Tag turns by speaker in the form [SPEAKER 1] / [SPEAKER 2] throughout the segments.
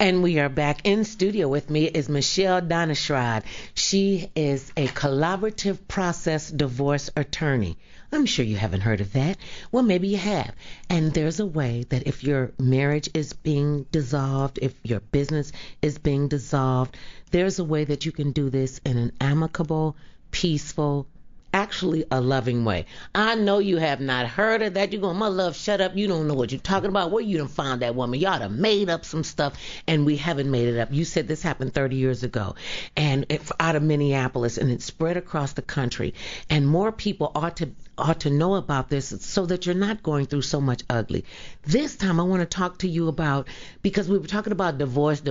[SPEAKER 1] And we are back in studio. With me is Michelle Donashrod. She is a collaborative process divorce attorney. I'm sure you haven't heard of that. Well, maybe you have. And there's a way that if your marriage is being dissolved, if your business is being dissolved, there's a way that you can do this in an amicable, peaceful, actually a loving way. I know you have not heard of that. You're going, my love, shut up. You don't know what you're talking about. Where you done found that woman? Y'all done made up some stuff, and we haven't made it up. You said this happened 30 years ago, and out of Minneapolis, and it spread across the country. And more people ought to know about this so that you're not going through so much ugly. This time I want to talk to you about, because we were talking about divorce,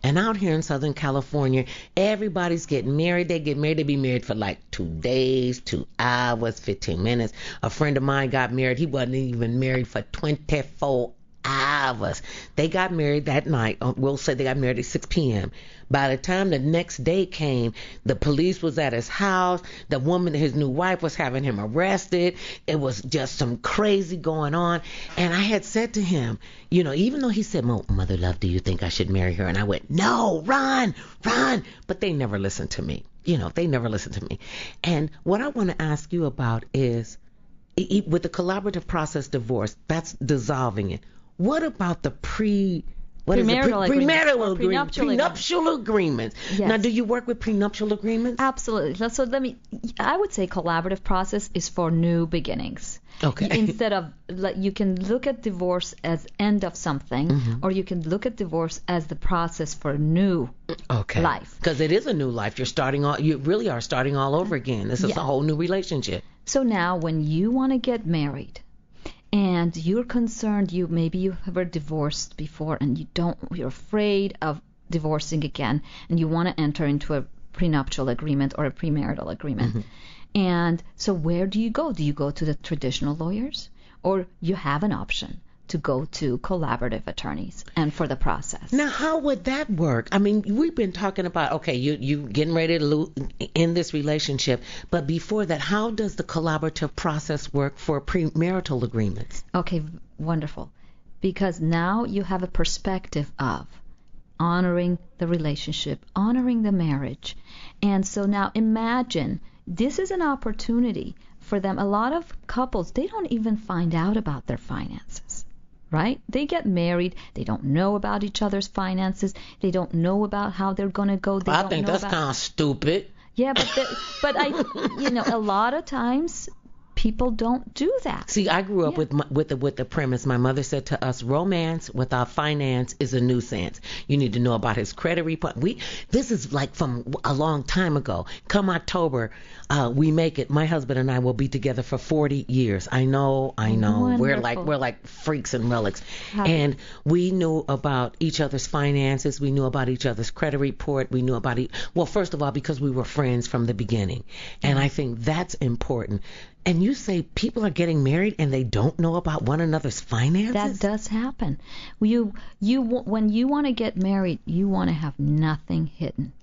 [SPEAKER 1] and out here in Southern California, everybody's getting married. They get married. They be married for like 2 days, 2 hours, 15 minutes. A friend of mine got married. He wasn't even married for 24 hours. They got married that night. We'll say they got married at 6 p.m. By the time the next day came, the police was at his house. The woman, his new wife, was having him arrested. It was just some crazy going on. And I had said to him, you know, even though he said, mother love, do you think I should marry her? And I went, no, run. But they never listened to me. You know, they never listened to me. And what I want to ask you about is, with the collaborative process divorce, that's dissolving it. What about the prenuptial agreements?
[SPEAKER 2] Yes.
[SPEAKER 1] Now, do you work with prenuptial agreements?
[SPEAKER 2] Absolutely. So I would say collaborative process is for new beginnings.
[SPEAKER 1] Okay.
[SPEAKER 2] Instead of, you can look at divorce as end of something, or you can look at divorce as the process for a new life.
[SPEAKER 1] Because it is a new life. You really are starting all over again. This is a whole new relationship.
[SPEAKER 2] So now when you want to get married, and you're concerned, maybe you were divorced before and you're afraid of divorcing again, and you want to enter into a prenuptial agreement or a premarital agreement. And so where do you go? Do you go to the traditional lawyers, or you have an option to go to collaborative attorneys and for the process?
[SPEAKER 1] Now, how would that work? I mean, we've been talking about, okay, you getting ready to end this relationship, but before that, how does the collaborative process work for premarital agreements?
[SPEAKER 2] Okay, wonderful. Because now you have a perspective of honoring the relationship, honoring the marriage. And so now imagine this is an opportunity for them. A lot of couples, they don't even find out about their finances. Right? They get married. They don't know about each other's finances. They don't know about how they're going to go.
[SPEAKER 1] I think that's kind of stupid.
[SPEAKER 2] Yeah, but a lot of times people don't do that.
[SPEAKER 1] See, I grew up with the premise. My mother said to us, romance without finance is a nuisance. You need to know about his credit report. This is like from a long time ago. Come October, we make it. My husband and I will be together for 40 years. I know.
[SPEAKER 2] Wonderful.
[SPEAKER 1] We're like freaks and relics. And we knew about each other's finances. We knew about each other's credit report. We knew about well, first of all, because we were friends from the beginning. And I think that's important. And you say people are getting married and they don't know about one another's finances?
[SPEAKER 2] That does happen. When you want to get married, you want to have nothing hidden.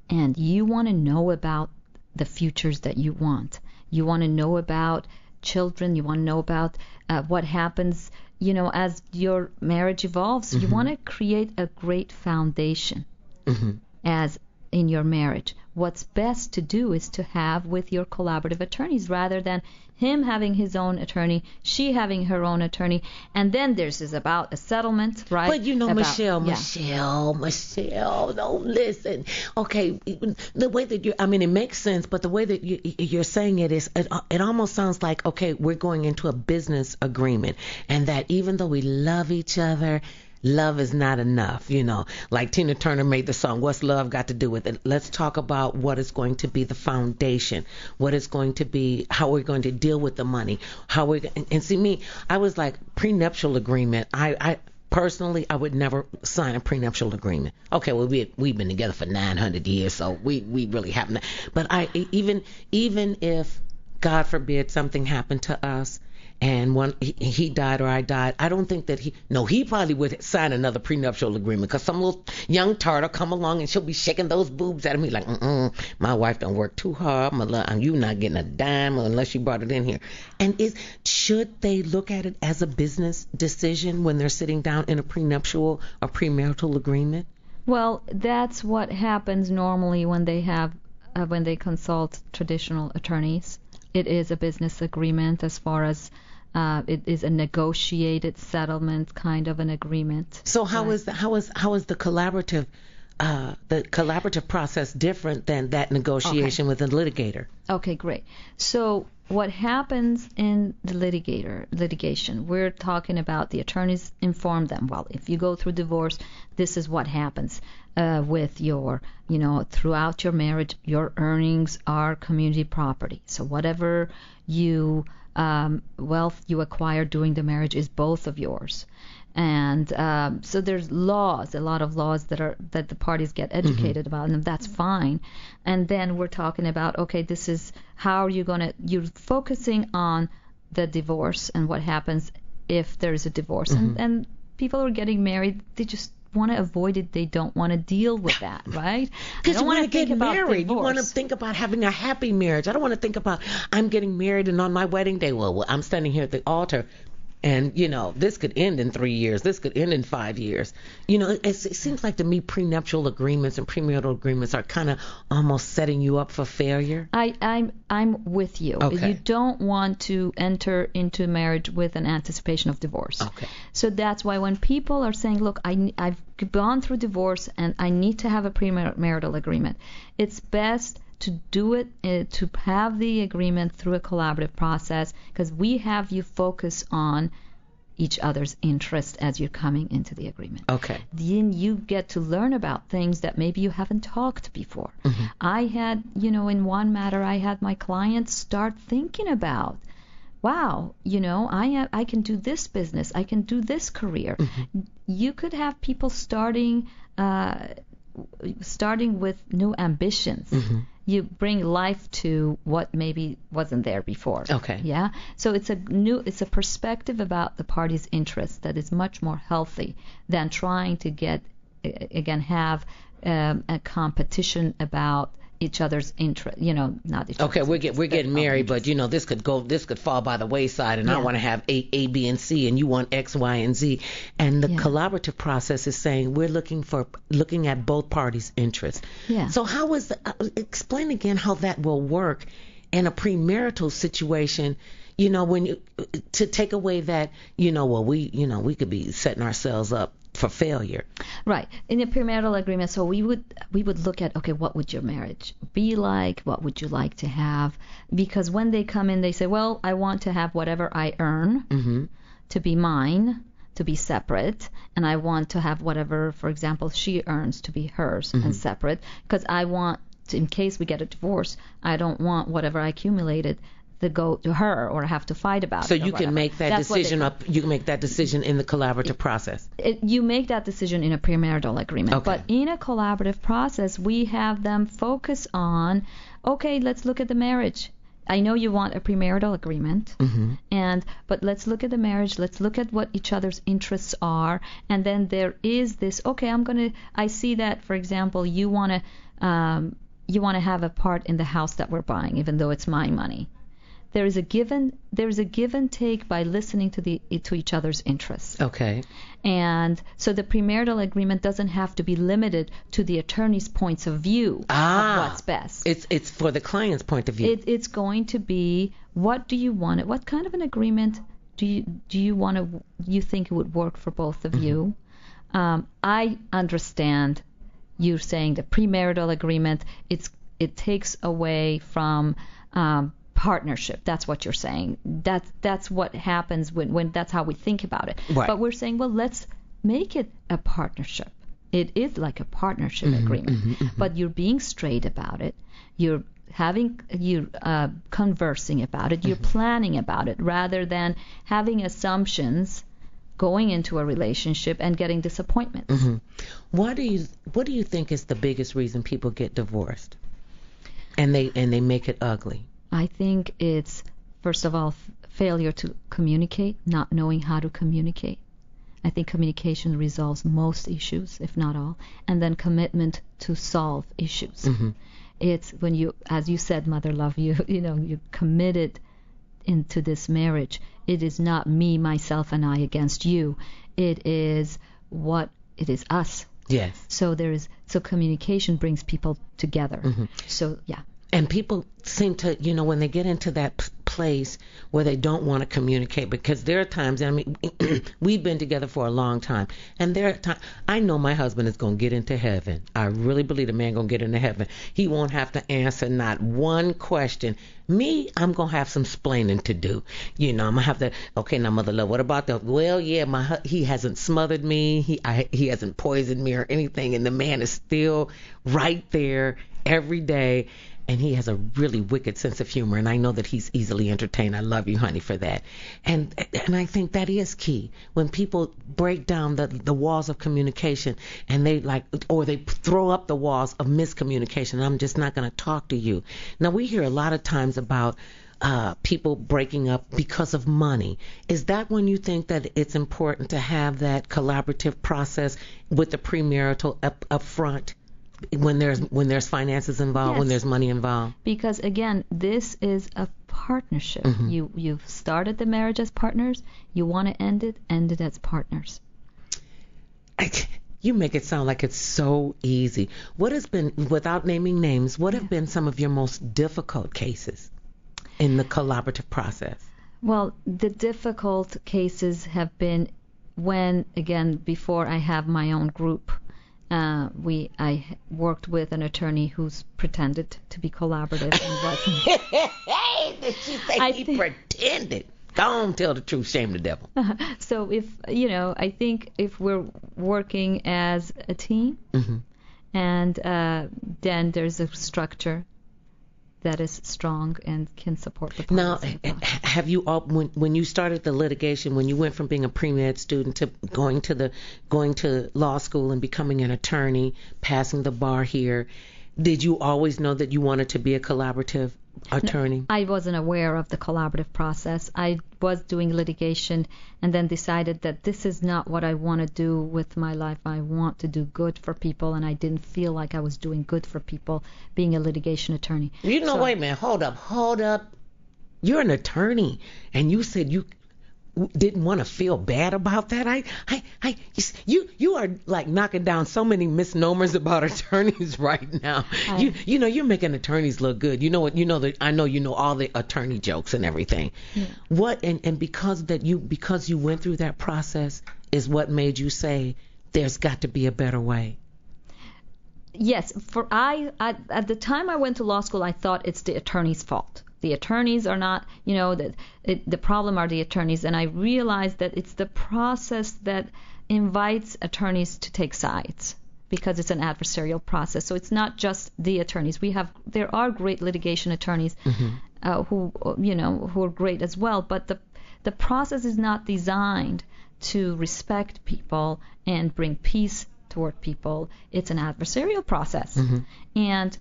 [SPEAKER 2] And you want to know about the futures that you want. You want to know about children. You want to know about what happens, as your marriage evolves. You want to create a great foundation as in your marriage. What's best to do is to have with your collaborative attorneys, rather than him having his own attorney, she having her own attorney, and then there's about a settlement, right?
[SPEAKER 1] But Michelle, don't listen. Okay, the way that it makes sense, but the way that you're saying it is, it almost sounds like, okay, we're going into a business agreement, and that even though we love each other, love is not enough, like Tina Turner made the song, what's love got to do with it? Let's talk about what is going to be the foundation, what is going to be, how we're going to deal with the money, and see me, I was like, prenuptial agreement, I personally, I would never sign a prenuptial agreement. Okay, well, we've been together for 900 years, so we really haven't, but even if, God forbid, something happened to us, and when he died or I died, I don't think that he probably would sign another prenuptial agreement, because some little young tart will come along and she'll be shaking those boobs at me like, my wife don't work too hard, you not getting a dime unless you brought it in here. And should they look at it as a business decision when they're sitting down in a prenuptial or premarital agreement?
[SPEAKER 2] Well, that's what happens normally when they consult traditional attorneys. It is a business agreement, as far as it is a negotiated settlement kind of an agreement.
[SPEAKER 1] So how is the collaborative process different than that negotiation with a litigator?
[SPEAKER 2] Okay, great. So what happens in the litigation, we're talking about the attorneys inform them, well, if you go through divorce, this is what happens with your, throughout your marriage, your earnings are community property. So whatever wealth you acquire during the marriage is both of yours. And so there's a lot of laws that the parties get educated about, and that's fine. And then we're talking about, okay, this is how you're focusing on the divorce and what happens if there's a divorce. And people who are getting married, they just want to avoid it. They don't want to deal with that, right?
[SPEAKER 1] Because you want to get married. You want to think about having a happy marriage. I don't want to think about, I'm getting married and on my wedding day, well, I'm standing here at the altar, and, this could end in 3 years. This could end in 5 years. It seems like to me prenuptial agreements and premarital agreements are kind of almost setting you up for failure.
[SPEAKER 2] I'm with you.
[SPEAKER 1] Okay.
[SPEAKER 2] You don't want to enter into marriage with an anticipation of divorce.
[SPEAKER 1] Okay.
[SPEAKER 2] So that's why when people are saying, look, I've gone through divorce and I need to have a premarital agreement, it's best to do it, to have the agreement through a collaborative process, because we have you focus on each other's interest as you're coming into the agreement.
[SPEAKER 1] Okay.
[SPEAKER 2] Then you get to learn about things that maybe you haven't talked before. I had, in one matter, I had my clients start thinking about, wow, I can do this business, I can do this career. You could have people starting with new ambitions. You bring life to what maybe wasn't there before.
[SPEAKER 1] Okay.
[SPEAKER 2] Yeah. So it's a perspective about the party's interest that is much more healthy than trying to have a competition about each other's interest, not each other's.
[SPEAKER 1] Okay, we're getting married, but this could fall by the wayside, and I want to have A, B, and C, and you want X, Y, and Z. And the collaborative process is saying we're looking at both parties' interests.
[SPEAKER 2] Yeah.
[SPEAKER 1] So explain again how that will work in a premarital situation. When to take away that, we could be setting ourselves up for failure.
[SPEAKER 2] Right. In a premarital agreement, so we would look at, okay, what would your marriage be like? What would you like to have? Because when they come in, they say, well, I want to have whatever I earn to be mine, to be separate, and I want to have whatever, for example, she earns to be hers and separate, because I want to, in case we get a divorce, I don't want whatever I accumulated to go to her or have to fight about
[SPEAKER 1] so
[SPEAKER 2] it. So
[SPEAKER 1] you can make that decision you can make that decision in the collaborative process.
[SPEAKER 2] You make that decision in a premarital agreement.
[SPEAKER 1] Okay.
[SPEAKER 2] But in a collaborative process, we have them focus on, okay, let's look at the marriage. I know you want a premarital agreement, but let's look at the marriage. Let's look at what each other's interests are, and then there is this. Okay, I see that, for example, you want to have a part in the house that we're buying, even though it's my money. There is a give and take by listening to each other's interests.
[SPEAKER 1] Okay.
[SPEAKER 2] And so the premarital agreement doesn't have to be limited to the attorney's points of view of what's best.
[SPEAKER 1] It's for the client's point of view.
[SPEAKER 2] It's going to be, what do you want? What kind of an agreement do you think it would work for both of you? I understand you saying the premarital agreement, it takes away from partnership. That's what you're saying. That's what happens when that's how we think about it.
[SPEAKER 1] Right.
[SPEAKER 2] But we're saying, well, let's make it a partnership. It is like a partnership agreement, but you're being straight about it. You're conversing about it. You're planning about it, rather than having assumptions going into a relationship and getting disappointments.
[SPEAKER 1] What do you think is the biggest reason people get divorced, and they make it ugly?
[SPEAKER 2] I think it's, first of all, failure to communicate, not knowing how to communicate. I think communication resolves most issues, if not all. And then commitment to solve issues.
[SPEAKER 1] Mm-hmm.
[SPEAKER 2] It's when you, as you said, Mother Love, you're committed into this marriage. It is not me, myself, and I against you. It is us.
[SPEAKER 1] Yes.
[SPEAKER 2] So communication brings people together.
[SPEAKER 1] Mm-hmm.
[SPEAKER 2] So yeah.
[SPEAKER 1] And people seem to, when they get into that place where they don't want to communicate, because there are times, I mean, we've been together for a long time, and there are times, I know my husband is going to get into heaven. I really believe the man going to get into heaven. He won't have to answer not one question. Me, I'm going to have some splaining to do. I'm going to have to, okay, now, Mother Love, what about well, yeah, he hasn't smothered me. He hasn't poisoned me or anything, and the man is still right there every day. And he has a really wicked sense of humor, and I know that he's easily entertained. I love you, honey, for that. And I think that is key. When people break down the walls of communication, and they throw up the walls of miscommunication, I'm just not going to talk to you. Now, we hear a lot of times about people breaking up because of money. Is that when you think that it's important to have that collaborative process with the premarital up front? When there's finances involved,
[SPEAKER 2] yes.
[SPEAKER 1] When there's money involved? Because
[SPEAKER 2] again, this is a partnership.
[SPEAKER 1] Mm-hmm.
[SPEAKER 2] You've started the marriage as partners. You want to end it as partners.
[SPEAKER 1] You make it sound like it's so easy. What has been, without naming names, what have been some of your most difficult cases in the collaborative process?
[SPEAKER 2] Well, the difficult cases have been when, again, before I have my own group. I worked with an attorney who's pretended to be collaborative and wasn't.
[SPEAKER 1] Hey, did she say he pretended? Go on, tell the truth, shame the devil.
[SPEAKER 2] So I think if we're working as a team,
[SPEAKER 1] mm-hmm.
[SPEAKER 2] and then there's a structure that is strong and can support the parties.
[SPEAKER 1] Now, have you all, when you started the litigation, when you went from being a pre-med student to going to law school and becoming an attorney, passing the bar here, did you always know that you wanted to be a collaborative attorney?
[SPEAKER 2] No, I wasn't aware of the collaborative process. I was doing litigation and then decided that this is not what I want to do with my life. I want to do good for people, and I didn't feel like I was doing good for people being a litigation attorney.
[SPEAKER 1] Wait a minute, hold up. You're an attorney, and you said you didn't want to feel bad about that. You are like knocking down so many misnomers about attorneys right now. You're making attorneys look good. You know what? I know you know all the attorney jokes and everything.
[SPEAKER 2] Yeah.
[SPEAKER 1] What and because you went through that process is what made you say there's got to be a better way.
[SPEAKER 2] Yes, at the time I went to law school, I thought it's the attorney's fault. The attorneys are not, the problem are the attorneys. And I realized that it's the process that invites attorneys to take sides, because it's an adversarial process. So it's not just the attorneys. There are great litigation attorneys
[SPEAKER 1] mm-hmm.
[SPEAKER 2] who are great as well. But the process is not designed to respect people and bring peace toward people. It's an adversarial process.
[SPEAKER 1] Mm-hmm.
[SPEAKER 2] And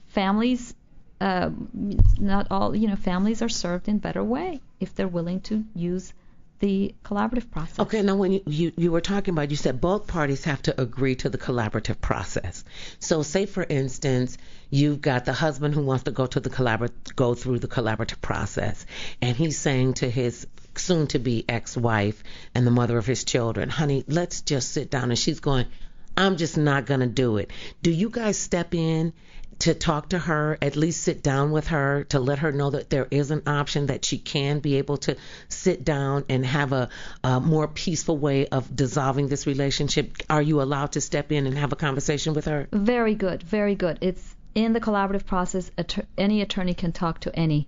[SPEAKER 2] families, not all, families are served in better way if they're willing to use the collaborative process.
[SPEAKER 1] Okay, now when you were talking about, you said both parties have to agree to the collaborative process. So say, for instance, you've got the husband who wants to go through the collaborative process, and he's saying to his soon-to-be ex-wife and the mother of his children, honey, let's just sit down. And she's going, I'm just not going to do it. Do you guys step in to talk to her, at least sit down with her, to let her know that there is an option, that she can be able to sit down and have a more peaceful way of dissolving this relationship? Are you allowed to step in and have a conversation with her?
[SPEAKER 2] Very good, very good. It's in the collaborative process. Any attorney can talk to any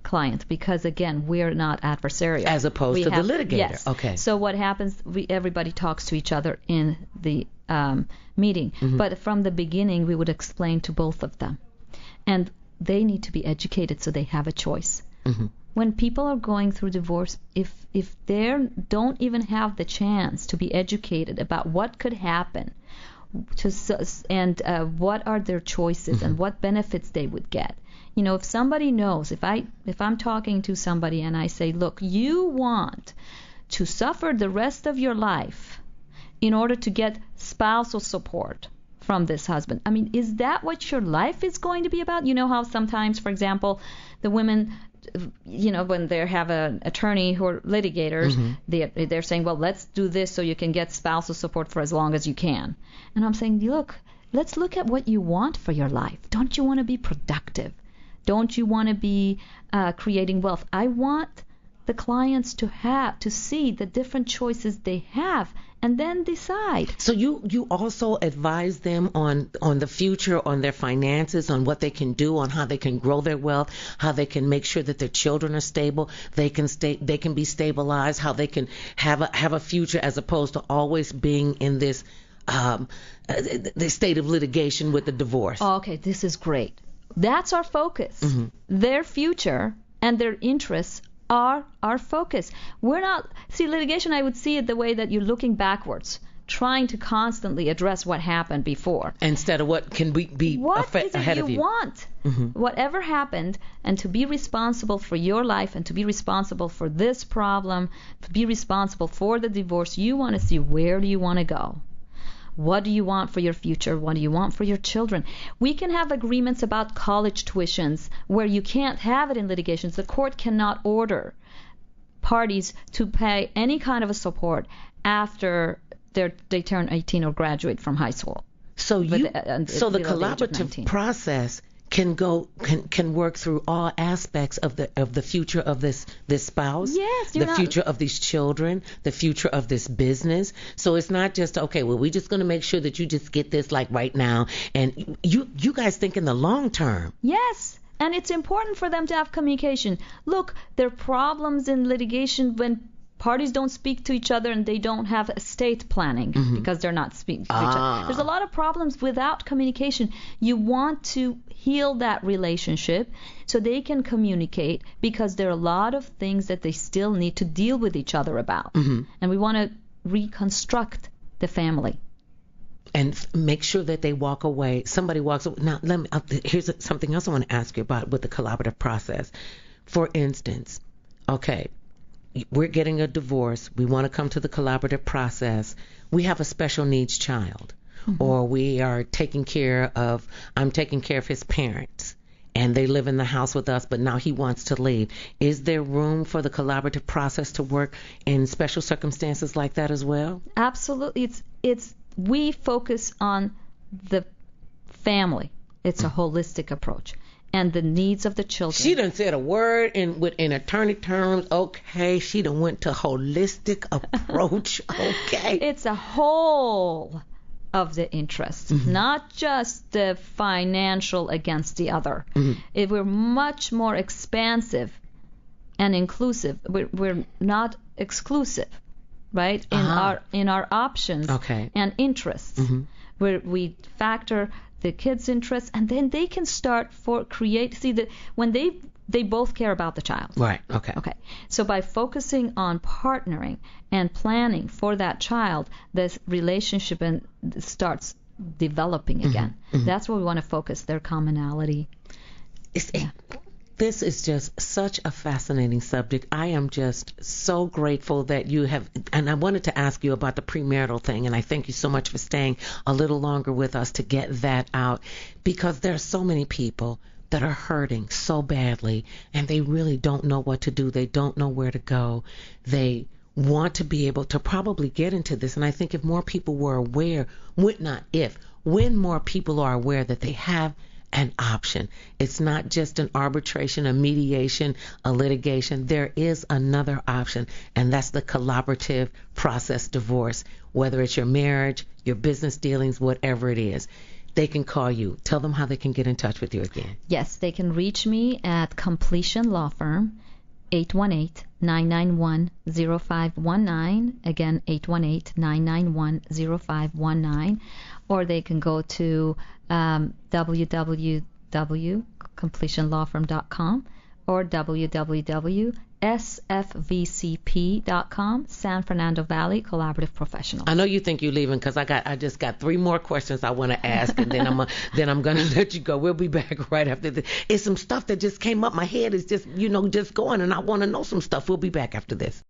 [SPEAKER 2] client, because again, we're not adversarial.
[SPEAKER 1] As opposed to the litigator.
[SPEAKER 2] Yes.
[SPEAKER 1] Okay.
[SPEAKER 2] So what happens, everybody talks to each other in the meeting.
[SPEAKER 1] Mm-hmm.
[SPEAKER 2] But from the beginning, we would explain to both of them. And they need to be educated so they have a choice.
[SPEAKER 1] Mm-hmm.
[SPEAKER 2] When people are going through divorce, if they don't even have the chance to be educated about what could happen, and what are their choices and what benefits they would get. You know, if somebody knows, if I'm talking to somebody and I say, look, you want to suffer the rest of your life in order to get spousal support from this husband. I mean, is that what your life is going to be about? You know how sometimes, for example, the women, you know, when they have an attorney who are litigators, they're saying, well, let's do this so you can get spousal support for as long as you can. And I'm saying, look, let's look at what you want for your life. Don't you want to be productive? Don't you want to be creating wealth? I want the clients to see the different choices they have and then decide.
[SPEAKER 1] So you also advise them on the future, on their finances, on what they can do, on how they can grow their wealth, how they can make sure that their children are stable, they can be stabilized, how they can have a future as opposed to always being in this the state of litigation with the divorce.
[SPEAKER 2] Okay, this is great. That's our focus. Their future and their interests are our focus. We're not, see, litigation, I would see it the way that you're looking backwards, trying to constantly address what happened before.
[SPEAKER 1] Instead of what can be ahead of you.
[SPEAKER 2] What is it you want? Whatever happened, and to be responsible for your life and to be responsible for this problem, to be responsible for the divorce, you want to see where do you want to go? What do you want for your future? What do you want for your children? We can have agreements about college tuitions where you can't have it in litigations. The court cannot order parties to pay any kind of a support after they turn 18 or graduate from high school.
[SPEAKER 1] So the collaborative process can work through all aspects of the future of this spouse,
[SPEAKER 2] yes,
[SPEAKER 1] the future of these children, the future of this business. So it's not just, okay, well, we're just going to make sure that you just get this like right now, and you guys think in the long term.
[SPEAKER 2] Yes. And it's important for them to have communication. Look, there are problems in litigation when parties don't speak to each other and they don't have estate planning because they're not speaking to each other. There's a lot of problems without communication. You want to heal that relationship so they can communicate, because there are a lot of things that they still need to deal with each other about. And we want to reconstruct the family.
[SPEAKER 1] And make sure that they walk away. Somebody walks away. Now, here's something else I want to ask you about with the collaborative process. For instance, okay, we're getting a divorce. We want to come to the collaborative process. We have a special needs child, or we are I'm taking care of his parents, and they live in the house with us, but now he wants to leave. Is there room for the collaborative process to work in special circumstances like that as well?
[SPEAKER 2] Absolutely. We focus on the family. It's a holistic approach. And the needs of the children.
[SPEAKER 1] She done said a word in attorney terms. Okay, she done went to holistic approach. Okay.
[SPEAKER 2] It's a whole of the interests, not just the financial against the other. We're much more expansive and inclusive. We're not exclusive, right? In our options and interests, where we factor the kids' interests, and then they can start when they both care about the child.
[SPEAKER 1] Right. Okay.
[SPEAKER 2] So by focusing on partnering and planning for that child, this relationship starts developing again. That's where we want to focus, their commonality.
[SPEAKER 1] This is just such a fascinating subject. I am just so grateful that you have, and I wanted to ask you about the premarital thing, and I thank you so much for staying a little longer with us to get that out, because there are so many people that are hurting so badly, and they really don't know what to do. They don't know where to go. They want to be able to probably get into this, and I think if more people were aware, when more people are aware that they have an option. It's not just an arbitration, a mediation, a litigation. There is another option, and that's the collaborative process divorce, whether it's your marriage, your business dealings, whatever it is. They can call you. Tell them how they can get in touch with you again.
[SPEAKER 2] Yes, they can reach me at Completion Law Firm, 818-991-0519. Again, 818-991-0519. Or they can go to www.completionlawfirm.com, or www.sfvcp.com, San Fernando Valley Collaborative Professionals.
[SPEAKER 1] I know you think you're leaving because I just got 3 more questions I want to ask, and then I'm gonna let you go. We'll be back right after this. It's some stuff that just came up. My head is just just going, and I want to know some stuff. We'll be back after this.